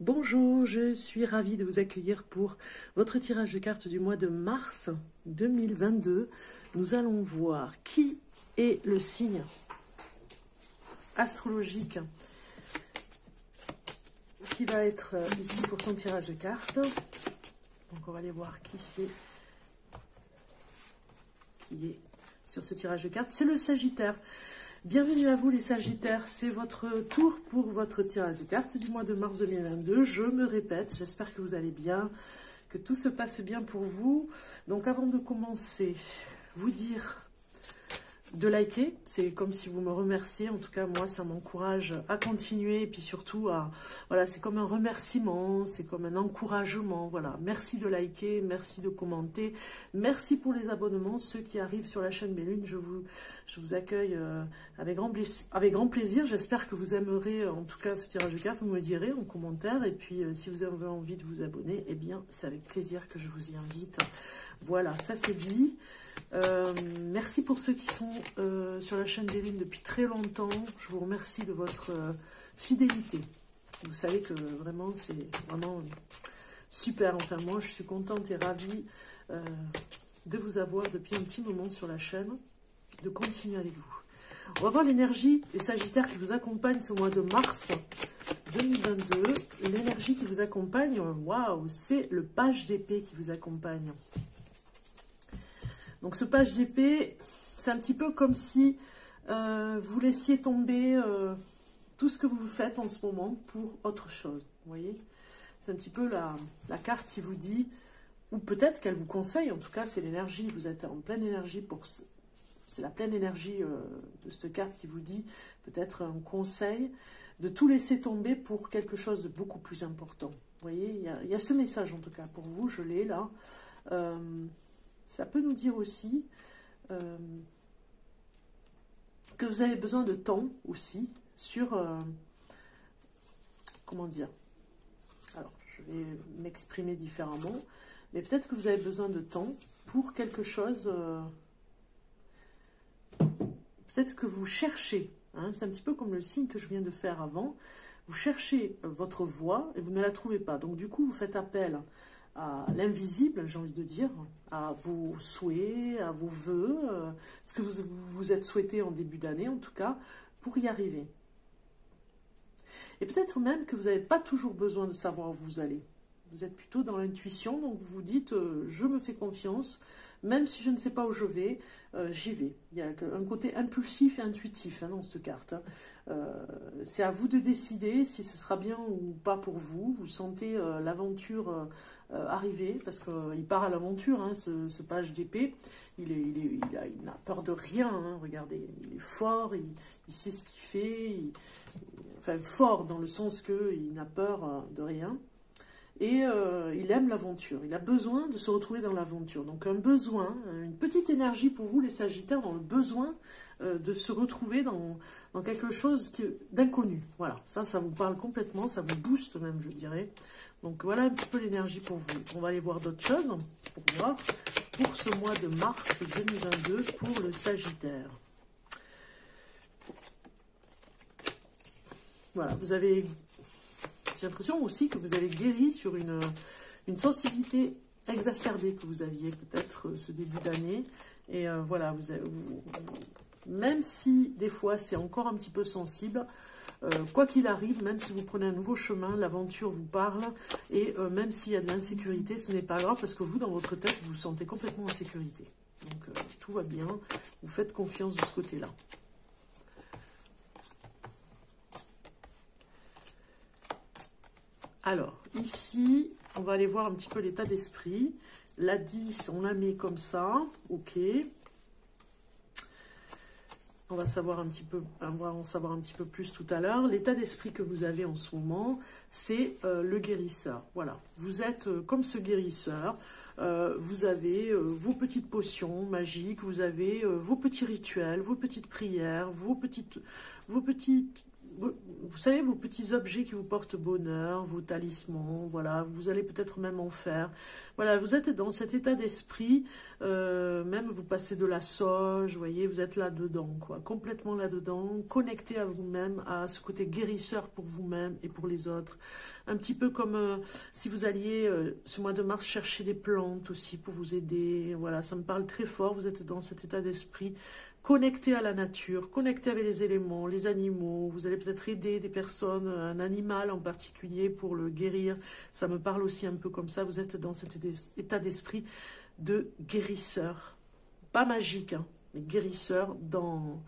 Bonjour, je suis ravie de vous accueillir pour votre tirage de cartes du mois de mars 2022. Nous allons voir qui est le signe astrologique qui va être ici pour son tirage de cartes. Donc on va aller voir qui c'est qui est sur ce tirage de cartes. C'est le Sagittaire. Bienvenue à vous les Sagittaires, c'est votre tour pour votre tirage de cartes du mois de mars 2022. Je me répète, j'espère que vous allez bien, que tout se passe bien pour vous. Donc avant de commencer, vous dire de liker, c'est comme si vous me remerciez, en tout cas moi ça m'encourage à continuer et puis surtout à, voilà, c'est comme un remerciement, c'est comme un encouragement, voilà, merci de liker, merci de commenter, merci pour les abonnements, ceux qui arrivent sur la chaîne Bellune, je vous accueille avec grand plaisir, j'espère que vous aimerez en tout cas ce tirage de cartes, vous me direz en commentaire, et puis si vous avez envie de vous abonner, eh bien c'est avec plaisir que je vous y invite. Voilà, ça c'est dit. Merci pour ceux qui sont sur la chaîne Bellune depuis très longtemps. Je vous remercie de votre fidélité. Vous savez que vraiment, c'est vraiment super. Enfin, moi, je suis contente et ravie de vous avoir depuis un petit moment sur la chaîne, de continuer avec vous. On va voir l'énergie des Sagittaires qui vous accompagne ce mois de mars 2022. L'énergie qui vous accompagne, waouh, c'est le page d'épée qui vous accompagne. Donc ce page d'épée, c'est un petit peu comme si vous laissiez tomber tout ce que vous faites en ce moment pour autre chose. Vous voyez, c'est un petit peu la carte qui vous dit, ou peut-être qu'elle vous conseille, en tout cas c'est l'énergie, vous êtes en pleine énergie pour... C'est la pleine énergie de cette carte qui vous dit peut-être un conseil de tout laisser tomber pour quelque chose de beaucoup plus important. Vous voyez, il y a ce message en tout cas pour vous, je l'ai là. Ça peut nous dire aussi que vous avez besoin de temps aussi sur... comment dire? Alors, je vais m'exprimer différemment. Mais peut-être que vous avez besoin de temps pour quelque chose... peut-être que vous cherchez. Hein, c'est un petit peu comme le signe que je viens de faire avant. Vous cherchez votre voie et vous ne la trouvez pas. Donc, du coup, vous faites appel à l'invisible, j'ai envie de dire, à vos souhaits, à vos vœux, ce que vous vous êtes souhaité en début d'année, en tout cas, pour y arriver. Et peut-être même que vous n'avez pas toujours besoin de savoir où vous allez. Vous êtes plutôt dans l'intuition, donc vous vous dites, je me fais confiance, même si je ne sais pas où je vais, j'y vais. Il y a un côté impulsif et intuitif hein, dans cette carte. Hein. C'est à vous de décider si ce sera bien ou pas pour vous. Vous sentez l'aventure arriver, parce qu'il part à l'aventure, hein, ce page d'épée. Il n'a peur de rien, hein, regardez, il est fort, il sait ce qu'il fait, enfin fort dans le sens qu'il n'a peur de rien. Et il aime l'aventure, il a besoin de se retrouver dans l'aventure. Donc un besoin, une petite énergie pour vous les Sagittaires, dans le besoin de se retrouver dans quelque chose d'inconnu. Voilà, ça vous parle complètement, ça vous booste même, je dirais. Donc voilà un petit peu l'énergie pour vous. On va aller voir d'autres choses pour voir pour ce mois de mars 2022 pour le Sagittaire. Voilà, vous avez... J'ai l'impression aussi que vous avez guéri sur une sensibilité exacerbée que vous aviez peut-être ce début d'année. Et voilà, même si des fois c'est encore un petit peu sensible, quoi qu'il arrive, même si vous prenez un nouveau chemin, l'aventure vous parle. Et même s'il y a de l'insécurité, ce n'est pas grave parce que vous, dans votre tête, vous vous sentez complètement en sécurité. Donc tout va bien, vous faites confiance de ce côté-là. Alors, ici, on va aller voir un petit peu l'état d'esprit. La 10, on la met comme ça. Ok. On va en savoir un petit peu plus tout à l'heure. L'état d'esprit que vous avez en ce moment, c'est le guérisseur. Voilà. Vous êtes comme ce guérisseur. Vous avez vos petites potions magiques. Vous avez vos petits rituels, vos petites prières, vos petites vous savez, vos petits objets qui vous portent bonheur, vos talismans, voilà, vous allez peut-être même en faire. Voilà, vous êtes dans cet état d'esprit, même vous passez de la sauge, vous voyez, vous êtes là-dedans, quoi, complètement là-dedans, connecté à vous-même, à ce côté guérisseur pour vous-même et pour les autres. Un petit peu comme si vous alliez, ce mois de mars, chercher des plantes aussi pour vous aider. Voilà, ça me parle très fort, vous êtes dans cet état d'esprit connecté à la nature, connecté avec les éléments, les animaux. Vous allez peut-être aider des personnes, un animal en particulier pour le guérir. Ça me parle aussi un peu comme ça. Vous êtes dans cet état d'esprit de guérisseur. Pas magique, hein, mais guérisseur dans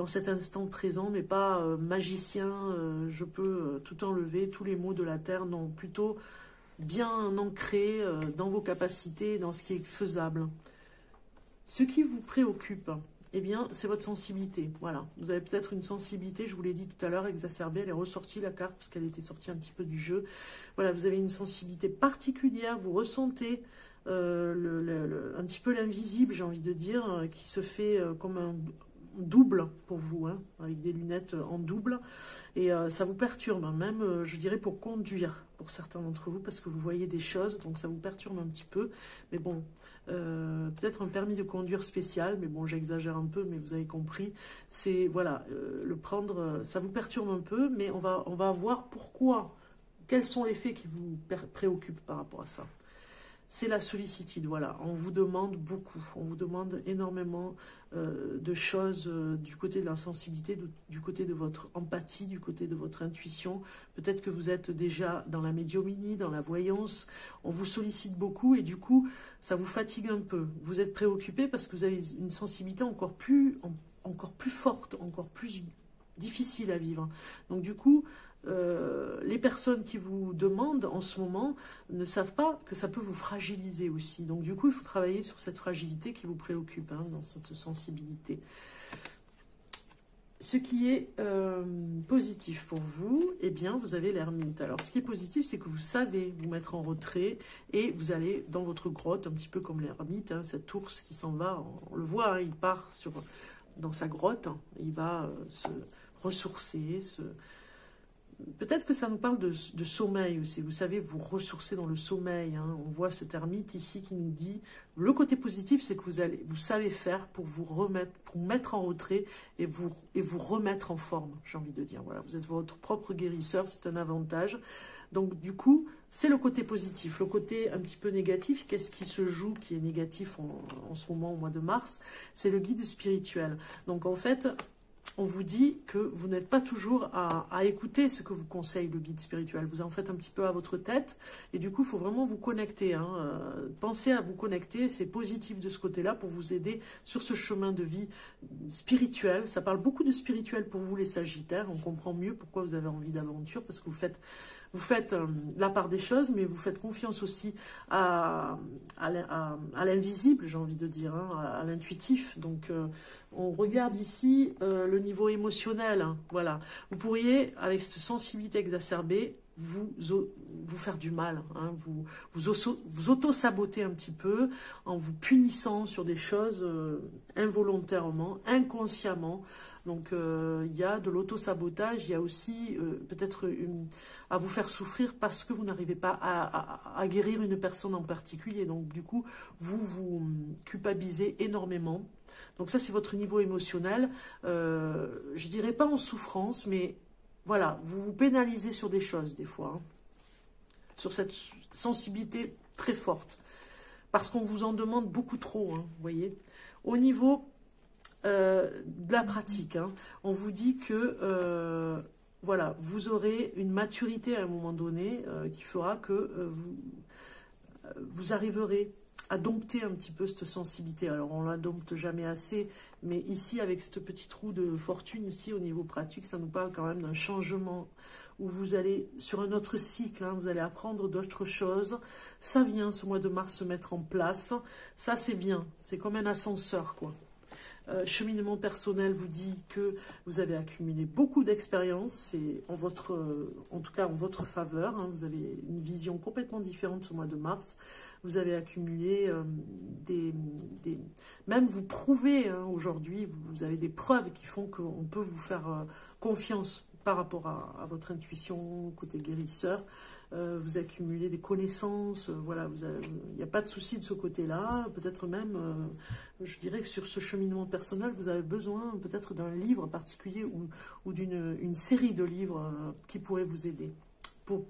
cet instant présent, mais pas magicien, je peux tout enlever, tous les maux de la terre, non, plutôt bien ancré dans vos capacités, dans ce qui est faisable. Ce qui vous préoccupe, eh bien, c'est votre sensibilité. Voilà, vous avez peut-être une sensibilité, je vous l'ai dit tout à l'heure, exacerbée, elle est ressortie la carte, parce qu'elle était sortie un petit peu du jeu. Voilà, vous avez une sensibilité particulière, vous ressentez un petit peu l'invisible, j'ai envie de dire, qui se fait comme un double pour vous, hein, avec des lunettes en double, et ça vous perturbe, hein, même, je dirais, pour conduire, pour certains d'entre vous, parce que vous voyez des choses, donc ça vous perturbe un petit peu, mais bon, peut-être un permis de conduire spécial, mais bon, j'exagère un peu, mais vous avez compris, c'est, voilà, le prendre, ça vous perturbe un peu, mais on va voir pourquoi, quels sont les faits qui vous préoccupent par rapport à ça. C'est la sollicitude, voilà, on vous demande beaucoup, on vous demande énormément de choses du côté de la sensibilité, du côté de votre empathie, du côté de votre intuition. Peut-être que vous êtes déjà dans la médiumnie, dans la voyance, on vous sollicite beaucoup et du coup, ça vous fatigue un peu. Vous êtes préoccupé parce que vous avez une sensibilité encore plus forte, encore plus difficile à vivre. Donc du coup, les personnes qui vous demandent en ce moment ne savent pas que ça peut vous fragiliser aussi. Donc du coup, il faut travailler sur cette fragilité qui vous préoccupe, hein, dans cette sensibilité. Ce qui est positif pour vous, eh bien, vous avez l'ermite. Alors, ce qui est positif, c'est que vous savez vous mettre en retrait et vous allez dans votre grotte, un petit peu comme l'ermite, hein, cet ours qui s'en va, on le voit, hein, il part dans sa grotte, hein, il va se ressourcer, Peut-être que ça nous parle de sommeil aussi. Vous savez, vous ressourcer dans le sommeil. Hein. On voit cet ermite ici qui nous dit... Le côté positif, c'est que vous savez faire pour vous remettre, pour mettre en retrait et vous remettre en forme, j'ai envie de dire. Voilà, vous êtes votre propre guérisseur, c'est un avantage. Donc, du coup, c'est le côté positif. Le côté un petit peu négatif, qu'est-ce qui se joue, qui est négatif en ce moment, au mois de mars? C'est le guide spirituel. Donc, en fait... On vous dit que vous n'êtes pas toujours à écouter ce que vous conseille le guide spirituel. Vous en faites un petit peu à votre tête. Et du coup, il faut vraiment vous connecter. Hein. Pensez à vous connecter. C'est positif de ce côté-là pour vous aider sur ce chemin de vie spirituel. Ça parle beaucoup de spirituel pour vous, les Sagittaires. On comprend mieux pourquoi vous avez envie d'aventure. Parce que vous faites la part des choses, mais vous faites confiance aussi à l'invisible, j'ai envie de dire, hein, à l'intuitif. Donc, on regarde ici le niveau émotionnel. Hein, voilà. Vous pourriez, avec cette sensibilité exacerbée, vous faire du mal. Hein, vous auto-saboter un petit peu en vous punissant sur des choses involontairement, inconsciemment. Donc, il y a de l'auto-sabotage, il y a aussi peut-être à vous faire souffrir parce que vous n'arrivez pas à guérir une personne en particulier. Donc, du coup, vous culpabilisez énormément. Donc, ça, c'est votre niveau émotionnel. Je dirais pas en souffrance, mais voilà, vous vous pénalisez sur des choses, des fois. Hein, sur cette sensibilité très forte. Parce qu'on vous en demande beaucoup trop, hein, vous voyez. Au niveau... de la pratique, hein. On vous dit que voilà, vous aurez une maturité à un moment donné qui fera que vous arriverez à dompter un petit peu cette sensibilité. Alors on la dompte jamais assez, mais ici avec ce petit trou de fortune ici au niveau pratique, ça nous parle quand même d'un changement où vous allez sur un autre cycle, hein, vous allez apprendre d'autres choses. Ça vient ce mois de mars se mettre en place. Ça c'est bien, c'est comme un ascenseur quoi. Cheminement personnel vous dit que vous avez accumulé beaucoup d'expérience, c'est en tout cas en votre faveur, hein, vous avez une vision complètement différente ce mois de mars, vous avez accumulé même vous prouvez hein, aujourd'hui, vous avez des preuves qui font qu'on peut vous faire confiance par rapport à votre intuition, côté guérisseur. Vous accumulez des connaissances, voilà, il n'y a pas de souci de ce côté-là. Peut-être même, je dirais que sur ce cheminement personnel, vous avez besoin peut-être d'un livre particulier ou d'une série de livres qui pourraient vous aider.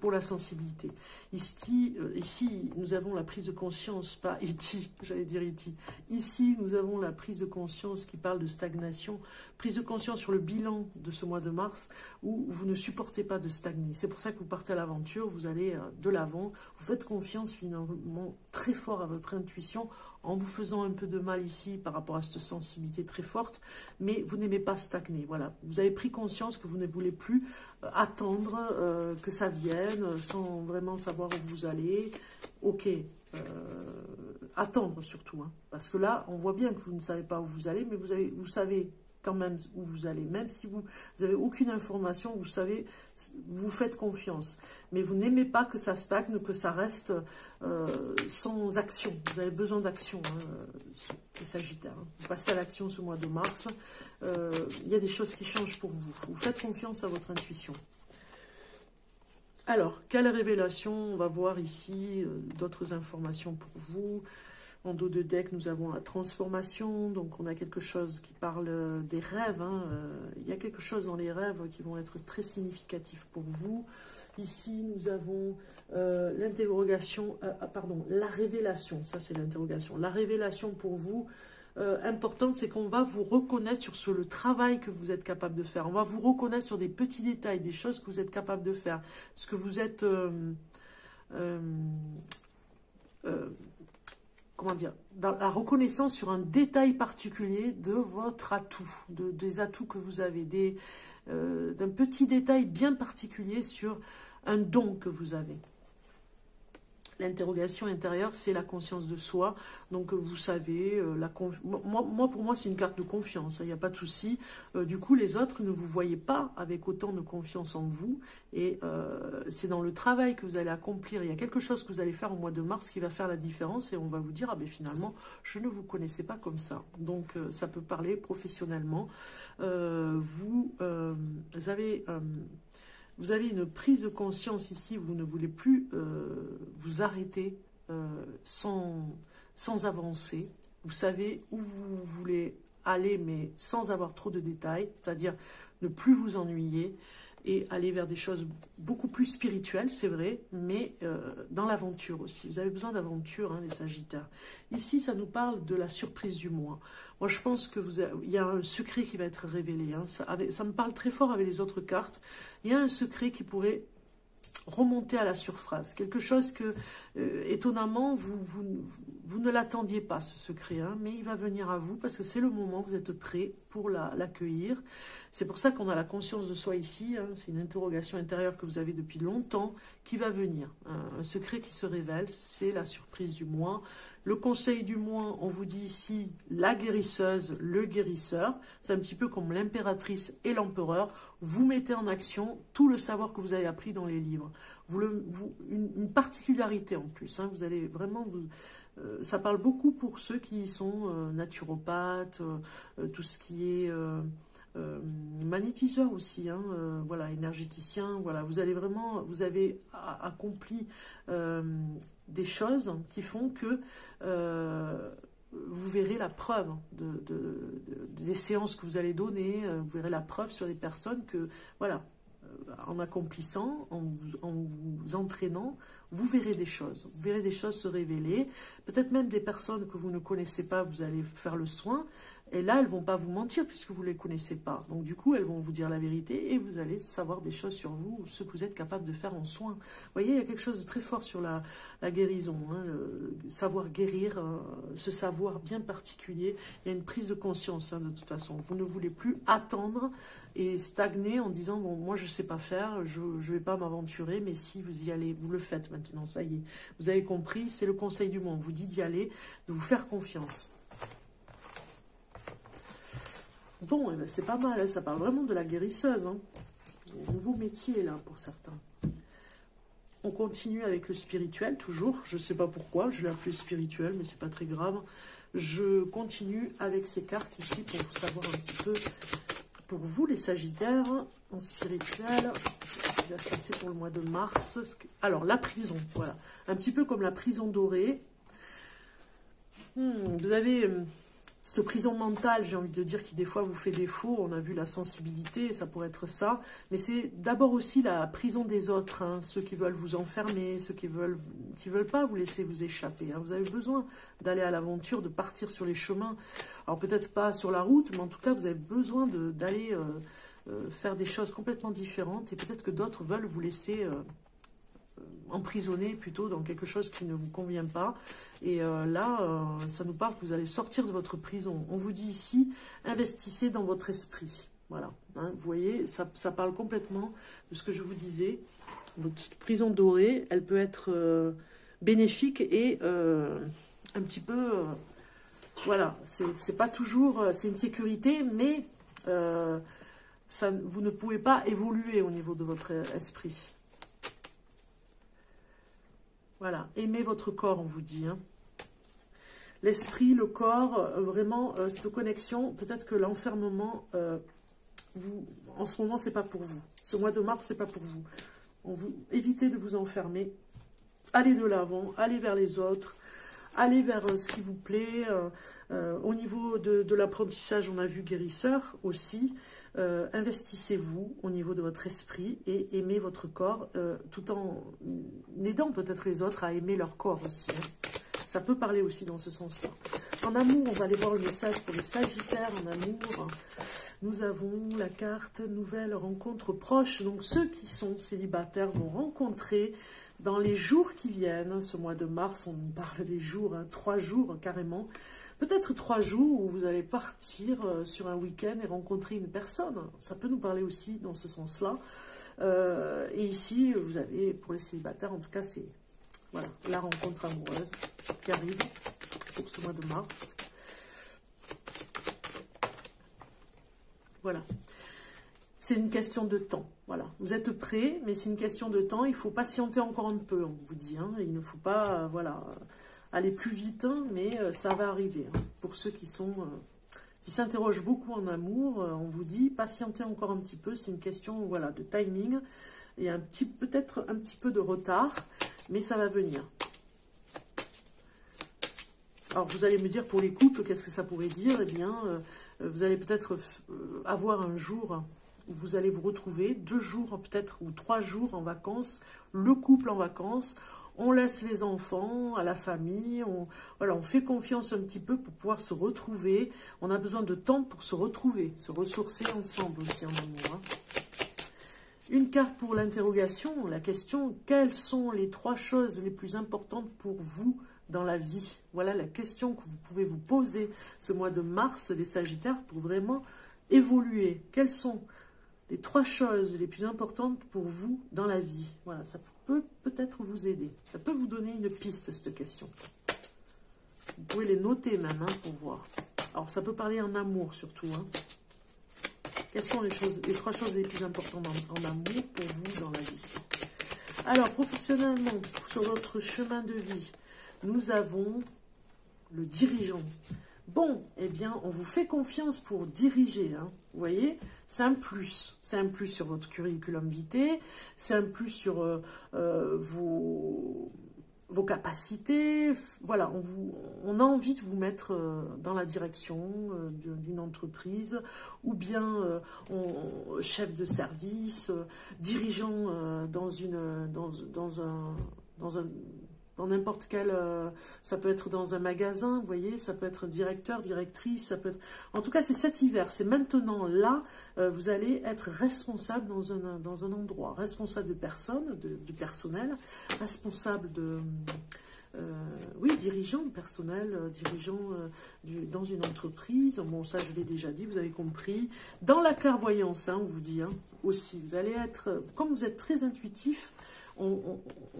Pour la sensibilité. Ici, nous avons la prise de conscience, pas ici, j'allais dire ici. Ici, nous avons la prise de conscience qui parle de stagnation, prise de conscience sur le bilan de ce mois de mars, où vous ne supportez pas de stagner. C'est pour ça que vous partez à l'aventure, vous allez de l'avant, vous faites confiance finalement très fort à votre intuition, en vous faisant un peu de mal ici par rapport à cette sensibilité très forte, mais vous n'aimez pas stagner. Voilà, vous avez pris conscience que vous ne voulez plus attendre que ça vienne sans vraiment savoir où vous allez. Ok, attendre surtout, hein, parce que là, on voit bien que vous ne savez pas où vous allez, mais vous savez quand même où vous allez, même si vous n'avez aucune information, vous savez, vous faites confiance, mais vous n'aimez pas que ça stagne, que ça reste sans action. Vous avez besoin d'action, hein, les Sagittaires. Hein. Vous passez à l'action ce mois de mars, il y a des choses qui changent pour vous. Vous faites confiance à votre intuition. Alors, quelle révélation? On va voir ici d'autres informations pour vous. En dos de deck, nous avons la transformation, donc on a quelque chose qui parle des rêves. Hein. Il y a quelque chose dans les rêves qui vont être très significatifs pour vous. Ici, nous avons l'interrogation, pardon, la révélation, ça c'est l'interrogation. La révélation pour vous, importante, c'est qu'on va vous reconnaître sur le travail que vous êtes capable de faire. On va vous reconnaître sur des petits détails, des choses que vous êtes capable de faire. Ce que vous êtes... comment dire, dans la reconnaissance sur un détail particulier de votre atout, des atouts que vous avez, d'un petit détail bien particulier sur un don que vous avez. L'interrogation intérieure, c'est la conscience de soi. Donc, vous savez, pour moi, c'est une carte de confiance. Il n'y a pas de souci. Du coup, les autres ne vous voyez pas avec autant de confiance en vous. Et c'est dans le travail que vous allez accomplir. Il y a quelque chose que vous allez faire au mois de mars qui va faire la différence. Et on va vous dire, ah ben finalement, je ne vous connaissais pas comme ça. Donc, ça peut parler professionnellement. Vous avez une prise de conscience ici, vous ne voulez plus vous arrêter sans avancer. Vous savez où vous voulez aller, mais sans avoir trop de détails, c'est-à-dire ne plus vous ennuyer et aller vers des choses beaucoup plus spirituelles, c'est vrai, mais dans l'aventure aussi. Vous avez besoin d'aventure, hein, les Sagittaires. Ici, ça nous parle de la surprise du mois. Moi, je pense que il y a un secret qui va être révélé. Hein. Ça me parle très fort avec les autres cartes. Il y a un secret qui pourrait remonter à la surface. Quelque chose que, étonnamment, vous ne l'attendiez pas, ce secret. Hein, mais il va venir à vous parce que c'est le moment, vous êtes prêt pour l'accueillir. C'est pour ça qu'on a la conscience de soi ici. Hein, c'est une interrogation intérieure que vous avez depuis longtemps qui va venir. Un secret qui se révèle, c'est la surprise du mois. Le conseil du mois, on vous dit ici, la guérisseuse, le guérisseur. C'est un petit peu comme l'impératrice et l'empereur. Vous mettez en action tout le savoir que vous avez appris dans les livres. Une particularité en plus. Hein, vous allez vraiment... ça parle beaucoup pour ceux qui sont naturopathes, tout ce qui est... magnétiseur aussi, hein, voilà, énergéticien, voilà, vous avez accompli des choses qui font que vous verrez la preuve des séances que vous allez donner, vous verrez la preuve sur les personnes que, voilà, en accomplissant, en vous entraînant, vous verrez des choses se révéler, peut-être même des personnes que vous ne connaissez pas, vous allez faire le soin, et là, elles ne vont pas vous mentir puisque vous ne les connaissez pas. Donc, du coup, elles vont vous dire la vérité et vous allez savoir des choses sur vous, ce que vous êtes capable de faire en soin. Vous voyez, il y a quelque chose de très fort sur la guérison. Hein, savoir guérir, ce savoir bien particulier. Il y a une prise de conscience, hein, de toute façon. Vous ne voulez plus attendre et stagner en disant, bon, moi, je ne sais pas faire, je ne vais pas m'aventurer, mais si vous y allez, vous le faites maintenant, ça y est. Vous avez compris, c'est le conseil du monde. On vous dit d'y aller, de vous faire confiance. Bon, eh ben, c'est pas mal, hein, ça parle vraiment de la guérisseuse. Hein. Un nouveau métier, là, pour certains. On continue avec le spirituel, toujours. Je ne sais pas pourquoi, je l'ai appelé spirituel, mais c'est pas très grave. Je continue avec ces cartes ici pour savoir un petit peu pour vous, les Sagittaires, en spirituel, je vais passer pour le mois de mars. Alors, la prison, voilà. Un petit peu comme la prison dorée. Vous avez cette prison mentale, j'ai envie de dire, qui des fois vous fait défaut. On a vu la sensibilité, ça pourrait être ça. Mais c'est d'abord aussi la prison des autres, hein, ceux qui veulent vous enfermer, ceux qui veulent pas vous laisser vous échapper. Hein. Vous avez besoin d'aller à l'aventure, de partir sur les chemins. Alors peut-être pas sur la route, mais en tout cas, vous avez besoin d'aller faire des choses complètement différentes. Et peut-être que d'autres veulent vous laisser emprisonner plutôt dans quelque chose qui ne vous convient pas. Et là, ça nous parle que vous allez sortir de votre prison. On vous dit ici, investissez dans votre esprit. Voilà, hein, vous voyez, ça parle complètement de ce que je vous disais. Votre prison dorée, elle peut être bénéfique et un petit peu... voilà, c'est pas toujours... c'est une sécurité, mais vous ne pouvez pas évoluer au niveau de votre esprit. Voilà, aimez votre corps, on vous dit. Hein. L'esprit, le corps, vraiment, cette connexion, peut-être que l'enfermement, en ce moment, c'est pas pour vous. Ce mois de mars, c'est pas pour vous. Évitez de vous enfermer. Allez de l'avant, allez vers les autres, allez vers ce qui vous plaît. Au niveau de l'apprentissage, on a vu guérisseur aussi. Investissez-vous au niveau de votre esprit et aimez votre corps tout en aidant peut-être les autres à aimer leur corps aussi. Hein. Ça peut parler aussi dans ce sens-là. En amour, on va aller voir le message pour les Sagittaires. En amour, nous avons la carte nouvelle rencontre proche. Donc ceux qui sont célibataires vont rencontrer dans les jours qui viennent. Ce mois de mars, on parle des jours, hein, 3 jours carrément. Peut-être 3 jours où vous allez partir sur un week-end et rencontrer une personne. Ça peut nous parler aussi dans ce sens-là. Et ici, vous allez, pour les célibataires, en tout cas, c'est voilà, la rencontre amoureuse qui arrive pour ce mois de mars. Voilà. C'est une question de temps. Voilà. Vous êtes prêts, mais c'est une question de temps. Il faut patienter encore un peu, on vous dit. Hein. Il ne faut pas... voilà... aller plus vite, hein, mais ça va arriver. Hein. Pour ceux qui s'interrogent beaucoup en amour, on vous dit, patientez encore un petit peu. C'est une question, voilà, de timing. Il y a peut-être un petit peu de retard, mais ça va venir. Alors, vous allez me dire, pour les couples, qu'est-ce que ça pourrait dire? Eh bien, vous allez peut-être avoir un jour où vous allez vous retrouver, 2 jours peut-être, ou 3 jours en vacances, le couple en vacances. On laisse les enfants à la famille, voilà, on fait confiance un petit peu pour pouvoir se retrouver. On a besoin de temps pour se retrouver, se ressourcer ensemble aussi en amour. Hein. Une carte pour l'interrogation, la question, quelles sont les 3 choses les plus importantes pour vous dans la vie? Voilà la question que vous pouvez vous poser ce mois de mars, les Sagittaires, pour vraiment évoluer. Quelles sont les 3 choses les plus importantes pour vous dans la vie? Voilà, ça peut peut-être vous aider. Ça peut vous donner une piste, cette question. Vous pouvez les noter même, hein, pour voir. Alors, ça peut parler en amour, surtout. Hein. Quelles sont les 3 choses les plus importantes en amour pour vous dans la vie? Alors, professionnellement, sur votre chemin de vie, nous avons le dirigeant. Bon, eh bien, on vous fait confiance pour diriger, hein. Vous voyez, c'est un plus. C'est un plus sur votre curriculum vitae, c'est un plus sur vos capacités. Voilà, on a envie de vous mettre dans la direction d'une entreprise, ou bien chef de service, dirigeant dans n'importe quel, ça peut être dans un magasin, vous voyez, ça peut être directeur, directrice, ça peut être... En tout cas, c'est cet hiver, c'est maintenant, là, vous allez être responsable dans un endroit, responsable de personnes, du personnel, responsable de... oui, dirigeant personnel, dirigeant dans une entreprise. Bon, ça, je l'ai déjà dit, vous avez compris. Dans la clairvoyance, hein, on vous dit, hein, aussi, vous allez être, comme vous êtes très intuitif, on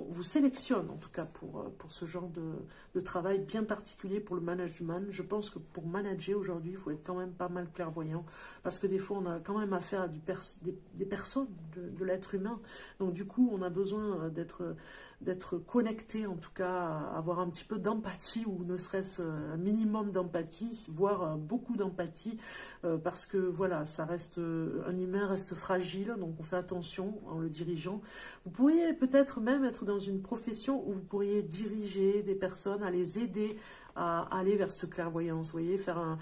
vous sélectionne en tout cas pour ce genre de travail bien particulier pour le management. Je pense que pour manager aujourd'hui, il faut être quand même pas mal clairvoyant, parce que des fois on a quand même affaire à des personnes, de l'être humain. Donc du coup on a besoin d'être connecté, en tout cas à avoir un petit peu d'empathie, ou ne serait-ce un minimum d'empathie, voire beaucoup d'empathie, parce que voilà, ça reste, un humain reste fragile, donc on fait attention en le dirigeant. Vous pourriez peut-être même être dans une profession où vous pourriez diriger des personnes, à les aider à aller vers ce clairvoyance, vous voyez, faire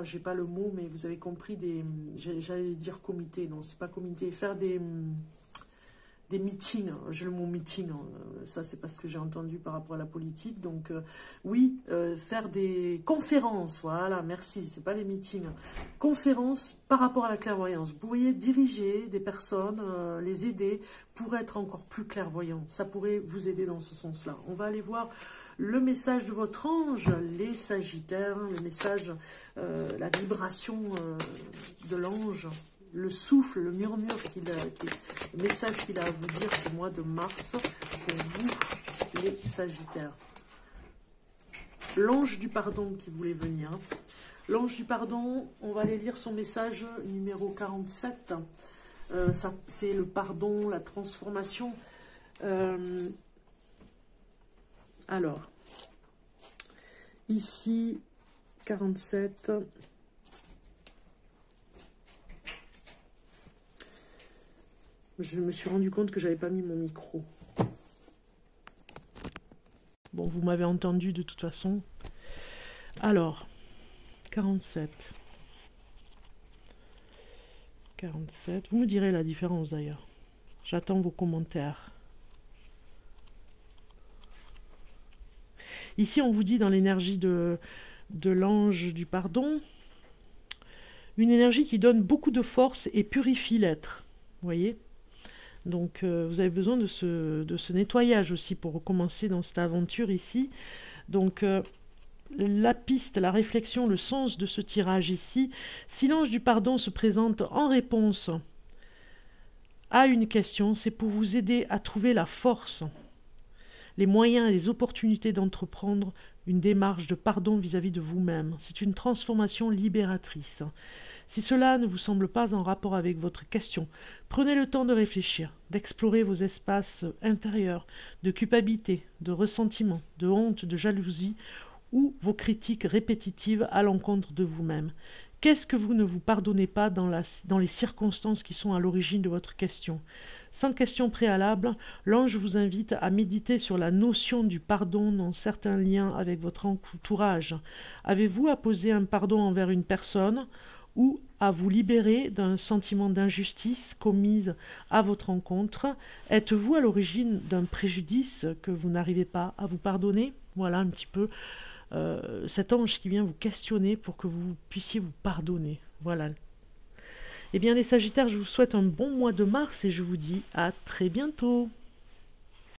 j'ai pas le mot, mais vous avez compris, j'allais dire comité, non, c'est pas comité, faire des meetings, j'ai le mot meeting, ça c'est parce que j'ai entendu par rapport à la politique, donc oui, faire des conférences, voilà, merci, c'est pas les meetings, conférences par rapport à la clairvoyance. Vous pourriez diriger des personnes, les aider pour être encore plus clairvoyant, ça pourrait vous aider dans ce sens-là. On va aller voir le message de votre ange, les Sagittaires, le message, la vibration de l'ange, le souffle, le murmure, le message qu'il a à vous dire ce mois de mars pour vous, les Sagittaires. L'ange du pardon qui voulait venir. L'ange du pardon, on va aller lire son message numéro 47. C'est le pardon, la transformation. Alors, ici, 47... Je me suis rendu compte que j'avais pas mis mon micro. Bon, vous m'avez entendu de toute façon. Alors, 47. 47. Vous me direz la différence d'ailleurs. J'attends vos commentaires. Ici, on vous dit dans l'énergie de l'ange du pardon, une énergie qui donne beaucoup de force et purifie l'être. Vous voyez ? Donc, vous avez besoin de ce nettoyage aussi pour recommencer dans cette aventure ici. Donc, la piste, la réflexion, le sens de ce tirage ici. Si l'ange du pardon se présente en réponse à une question, c'est pour vous aider à trouver la force, les moyens et les opportunités d'entreprendre une démarche de pardon vis-à-vis de vous-même. C'est une transformation libératrice. Si cela ne vous semble pas en rapport avec votre question, prenez le temps de réfléchir, d'explorer vos espaces intérieurs, de culpabilité, de ressentiment, de honte, de jalousie, ou vos critiques répétitives à l'encontre de vous-même. Qu'est-ce que vous ne vous pardonnez pas dans les circonstances qui sont à l'origine de votre question? Sans question préalable, l'ange vous invite à méditer sur la notion du pardon dans certains liens avec votre entourage. Avez-vous apposé un pardon envers une personne ou à vous libérer d'un sentiment d'injustice commise à votre encontre? Êtes-vous à l'origine d'un préjudice que vous n'arrivez pas à vous pardonner? Voilà un petit peu cet ange qui vient vous questionner pour que vous puissiez vous pardonner. Voilà. Eh bien les Sagittaires, je vous souhaite un bon mois de mars et je vous dis à très bientôt.